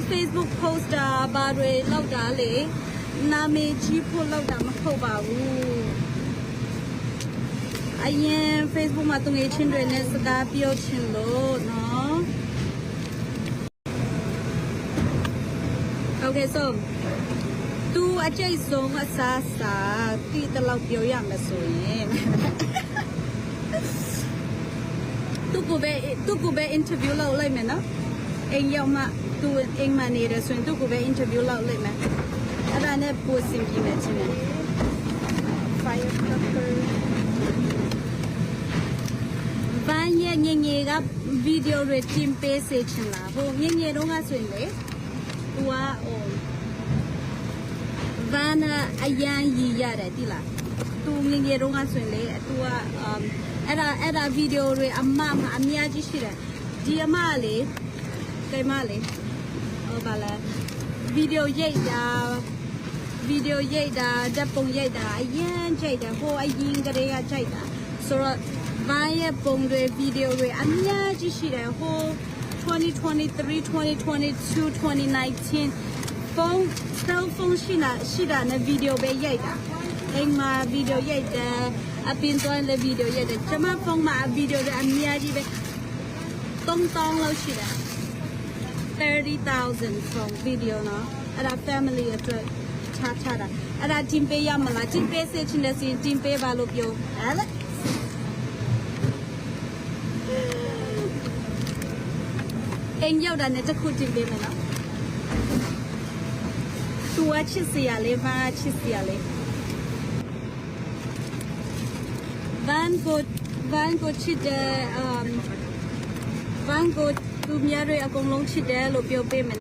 Facebook poster ဘာတွေလောက်တာလေနာမည်ကြီးဖို့လောက်တာမဟုတ်ပါဘူးအရင် Facebook မှာသူငယ်ချင်းတွေနဲ့စကားပြောချင်လို့နော် Okay so သူအကျိတ်ဆုံးအစားစားတိတလောက်ပြောရမယ်ဆိုရင်သူကပဲ interview လုပ်လိုက်မယ်နော်အိမ်ရောက်မှသူအိမ်မှာနေရဆိုရင်သူကပဲ interview လုပ်လိုက်မယ်အဲ့ဒါနဲ့ပိုစင်ပြမယ်ချင်းတယ် firecracker ဘာရဲ့ငငယ်ကဗီဒီယိုတွေတင်ပေးစေချင်လားဟိုငငယ်တော့ကဆိုရင်လေသူကဟိုဘာနာအရန်ရည်ရတယ်တိလားသူငငယ်တော့ကဆိုရင်လေသူကအဲ့ဒါဗီဒီယိုတွေအများကြီးရှိတယ်ဒီအမလေးကိမလေးဟိုဘာလဲဗီဒီယိုရိုက်တာဓာတ်ပုံရိုက်တာအရန်ကြိုက်တယ်ဟိုအရင်ကတည်းကကြိုက်တာဆိုတော့ဘာရဲ့ပုံတွေဗီဒီယိုတွေအများကြီးရှိတယ်ဟို2023 2022 2019 cell phone ရှိတာနဲ့ဗီဒီယိုပဲရိုက်တာအိမ်မှာဗီဒီယိုရိုက်တယ်အပြင်သွားလည်းဗီဒီယိုရိုက်တယ်ကျွန်မဖုန်းမှာဗီဒီယိုတွေအများကြီးပဲ3000လောက်ရှိတယ်30,000 from video နော်အဲ့ဒါ family အတွက်ချတာအဲ့ဒါတင်ပေးရမလားတင်ပေးစေချင်တဲ့စီတင်ပေးပါလို့ပြောအဲ့ဒါအိမ်ရောက်တာနဲ့တစ်ခုတင်ပေးမယ်နော်သူကချစ်စရာလေးဘာချစ်စရာလေးဗန်ကိုချစ်တဲ့ဗန်ကိုသူများတွေအကုန်လုံးချစ်တယ်လို့ပြောပေးမယ်